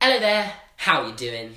Hello there, how you doing?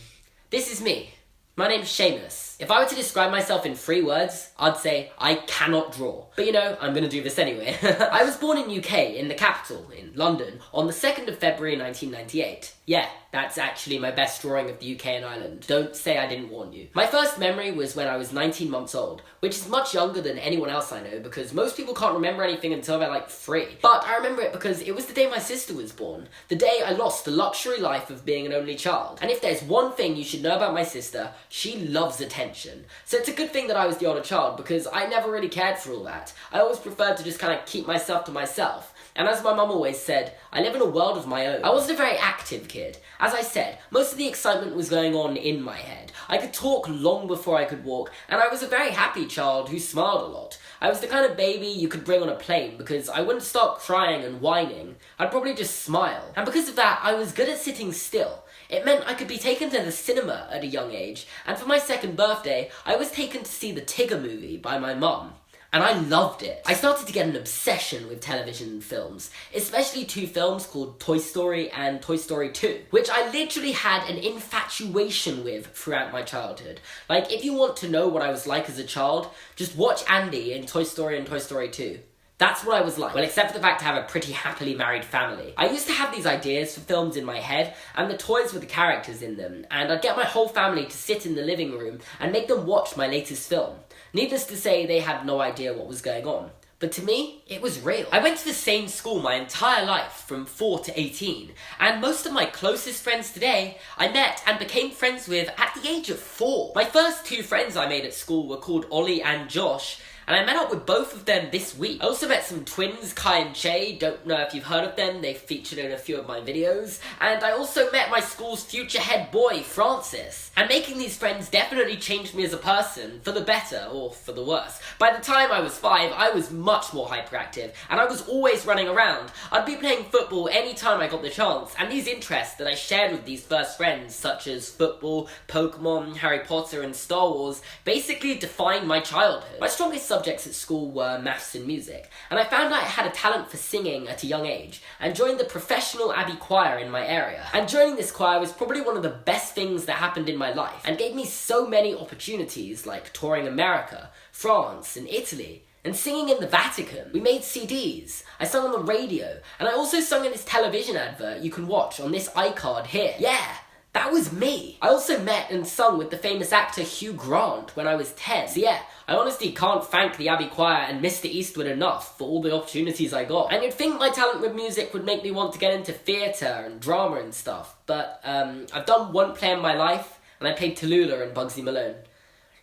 This is me. My name's Seamus. If I were to describe myself in 3 words, I'd say I cannot draw. But you know, I'm gonna do this anyway. I was born in UK, in the capital, in London, on the 2nd of February 1998. Yeah, that's actually my best drawing of the UK and Ireland. Don't say I didn't warn you. My first memory was when I was 19 months old, which is much younger than anyone else I know because most people can't remember anything until they're like 3. But I remember it because it was the day my sister was born. The day I lost the luxury life of being an only child. And if there's one thing you should know about my sister, she loves attention. So it's a good thing that I was the older child because I never really cared for all that. I always preferred to just kind of keep myself to myself. And as my mum always said, I live in a world of my own. I wasn't a very active kid. As I said, most of the excitement was going on in my head. I could talk long before I could walk, and I was a very happy child who smiled a lot. I was the kind of baby you could bring on a plane because I wouldn't start crying and whining. I'd probably just smile. And because of that, I was good at sitting still. It meant I could be taken to the cinema at a young age, and for my 2nd birthday, I was taken to see the Tigger movie by my mum. And I loved it. I started to get an obsession with television and films, especially 2 films called Toy Story and Toy Story 2, which I literally had an infatuation with throughout my childhood. Like, if you want to know what I was like as a child, just watch Andy in Toy Story and Toy Story 2. That's what I was like. Well, except for the fact I have a pretty happily married family. I used to have these ideas for films in my head, and the toys were the characters in them, and I'd get my whole family to sit in the living room and make them watch my latest film. Needless to say, they had no idea what was going on. But to me, it was real. I went to the same school my entire life, from 4 to 18, and most of my closest friends today, I met and became friends with at the age of 4. My first 2 friends I made at school were called Ollie and Josh, and I met up with both of them this week. I also met some twins, Kai and Che, don't know if you've heard of them, they've featured in a few of my videos. And I also met my school's future head boy, Francis. And making these friends definitely changed me as a person, for the better or for the worse. By the time I was 5, I was much more hyperactive, and I was always running around. I'd be playing football anytime I got the chance, and these interests that I shared with these first friends, such as football, Pokemon, Harry Potter, and Star Wars, basically defined my childhood. My strongest subjects at school were maths and music, and I found I had a talent for singing at a young age, and joined the professional Abbey choir in my area. And joining this choir was probably one of the best things that happened in my life, and gave me so many opportunities like touring America, France, and Italy, and singing in the Vatican. We made CDs, I sung on the radio, and I also sung in this television advert you can watch on this iCard here. Yeah! That was me! I also met and sung with the famous actor Hugh Grant when I was 10. So yeah, I honestly can't thank the Abbey Choir and Mr. Eastwood enough for all the opportunities I got. And you'd think my talent with music would make me want to get into theatre and drama and stuff, but I've done one play in my life, and I played Tallulah in Bugsy Malone.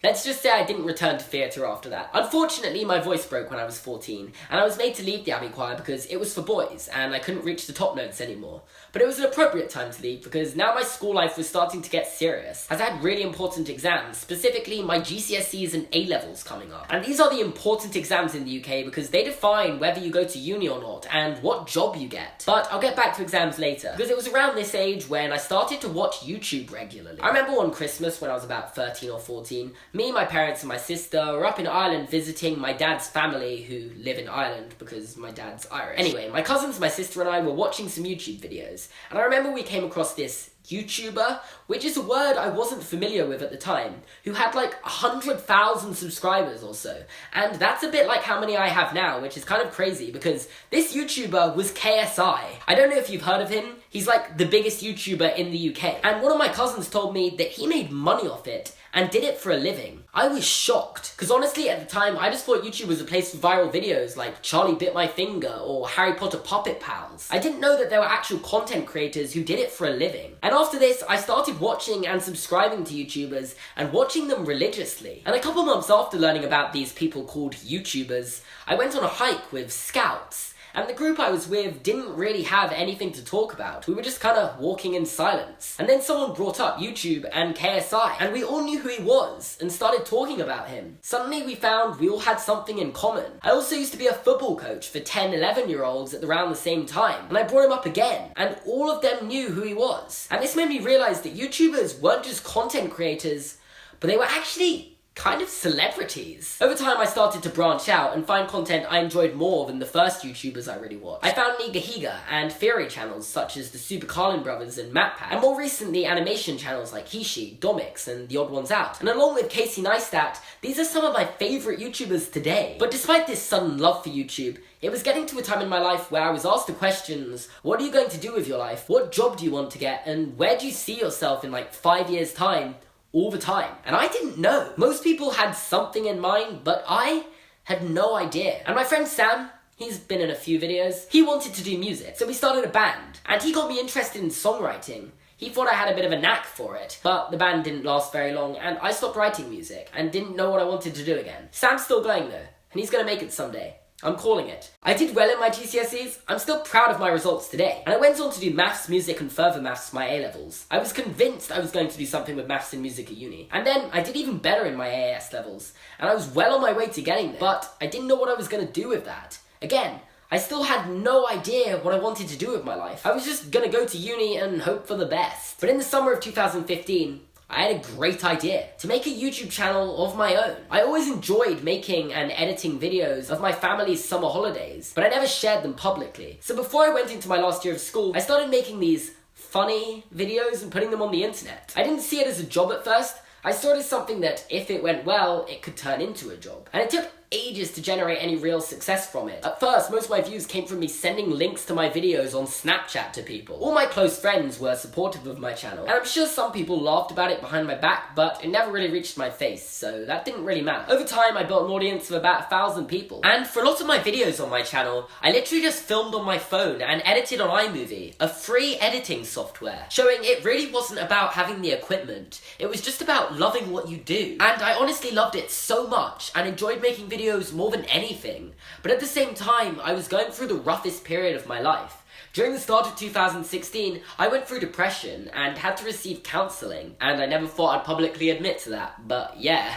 Let's just say I didn't return to theatre after that. Unfortunately, my voice broke when I was 14, and I was made to leave the Abbey Choir because it was for boys, and I couldn't reach the top notes anymore. But it was an appropriate time to leave because now my school life was starting to get serious, as I had really important exams, specifically my GCSEs and A-levels coming up. And these are the important exams in the UK because they define whether you go to uni or not, and what job you get. But I'll get back to exams later, because it was around this age when I started to watch YouTube regularly. I remember one Christmas when I was about 13 or 14, me, my parents, and my sister were up in Ireland visiting my dad's family who live in Ireland because my dad's Irish. Anyway, my cousins, my sister, and I were watching some YouTube videos, and I remember we came across this YouTuber, which is a word I wasn't familiar with at the time, who had like 100,000 subscribers or so. And that's a bit like how many I have now, which is kind of crazy because this YouTuber was KSI. I don't know if you've heard of him, he's like the biggest YouTuber in the UK. And one of my cousins told me that he made money off it and did it for a living. I was shocked, because honestly at the time I just thought YouTube was a place for viral videos like Charlie Bit My Finger or Harry Potter Puppet Pals. I didn't know that there were actual content creators who did it for a living. And after this, I started watching and subscribing to YouTubers and watching them religiously. And a couple months after learning about these people called YouTubers, I went on a hike with scouts. And the group I was with didn't really have anything to talk about. We were just kind of walking in silence. And then someone brought up YouTube and KSI, and we all knew who he was, and started talking about him. Suddenly we found we all had something in common. I also used to be a football coach for 10, 11-year-olds at around the same time, and I brought him up again, and all of them knew who he was. And this made me realise that YouTubers weren't just content creators, but they were actually kind of celebrities. Over time, I started to branch out and find content I enjoyed more than the first YouTubers I really watched. I found Nigahiga and theory channels such as the Super Carlin Brothers and MatPat, and more recently animation channels like Hishi, Domix, and The Odd Ones Out. And along with Casey Neistat, these are some of my favourite YouTubers today. But despite this sudden love for YouTube, it was getting to a time in my life where I was asked the questions, what are you going to do with your life? What job do you want to get? And where do you see yourself in like 5 years' time? All the time. And I didn't know. Most people had something in mind, but I had no idea. And my friend Sam, he's been in a few videos, he wanted to do music. So we started a band, and he got me interested in songwriting. He thought I had a bit of a knack for it, but the band didn't last very long, and I stopped writing music, and didn't know what I wanted to do again. Sam's still going though, and he's gonna make it someday. I'm calling it. I did well in my GCSEs. I'm still proud of my results today. And I went on to do maths, music, and further maths my A-levels. I was convinced I was going to do something with maths and music at uni. And then I did even better in my AAS levels. And I was well on my way to getting there. But I didn't know what I was going to do with that. Again, I still had no idea what I wanted to do with my life. I was just going to go to uni and hope for the best. But in the summer of 2015, I had a great idea to make a YouTube channel of my own. I always enjoyed making and editing videos of my family's summer holidays, but I never shared them publicly. So before I went into my last year of school, I started making these funny videos and putting them on the internet. I didn't see it as a job at first. I saw it as something that, if it went well, it could turn into a job. And it took ages to generate any real success from it. At first, most of my views came from me sending links to my videos on Snapchat to people. All my close friends were supportive of my channel, and I'm sure some people laughed about it behind my back, but it never really reached my face, so that didn't really matter. Over time, I built an audience of about 1,000 people, and for a lot of my videos on my channel, I literally just filmed on my phone and edited on iMovie, a free editing software, showing it really wasn't about having the equipment, it was just about loving what you do. And I honestly loved it so much, and enjoyed making videos more than anything, but at the same time, I was going through the roughest period of my life. During the start of 2016, I went through depression and had to receive counselling, and I never thought I'd publicly admit to that, but yeah.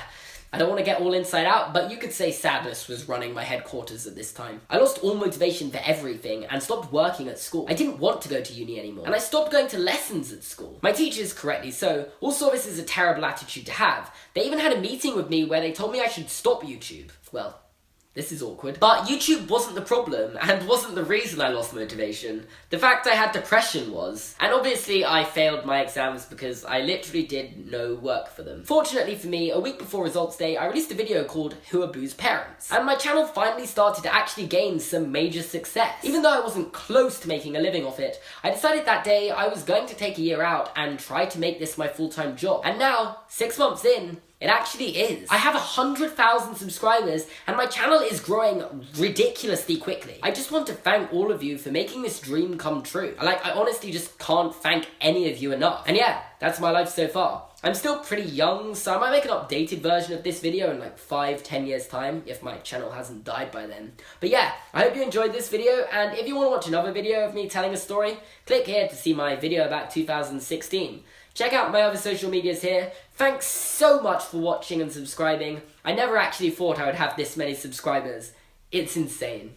I don't want to get all inside out, but you could say sadness was running my headquarters at this time. I lost all motivation for everything and stopped working at school. I didn't want to go to uni anymore, and I stopped going to lessons at school. My teachers, correctly so, all saw this as a terrible attitude to have. They even had a meeting with me where they told me I should stop YouTube. Well, this is awkward. But YouTube wasn't the problem, and wasn't the reason I lost motivation. The fact I had depression was. And obviously I failed my exams because I literally did no work for them. Fortunately for me, a week before results day, I released a video called Who Are Boo's Parents? And my channel finally started to actually gain some major success. Even though I wasn't close to making a living off it, I decided that day I was going to take a year out and try to make this my full-time job. And now, 6 months in, it actually is. I have 100,000 subscribers and my channel is growing ridiculously quickly. I just want to thank all of you for making this dream come true. I honestly just can't thank any of you enough. And yeah, that's my life so far. I'm still pretty young, so I might make an updated version of this video in like 5-10 years time, if my channel hasn't died by then. But yeah, I hope you enjoyed this video, and if you want to watch another video of me telling a story, click here to see my video about 2016. Check out my other social medias here. Thanks so much for watching and subscribing. I never actually thought I would have this many subscribers. It's insane.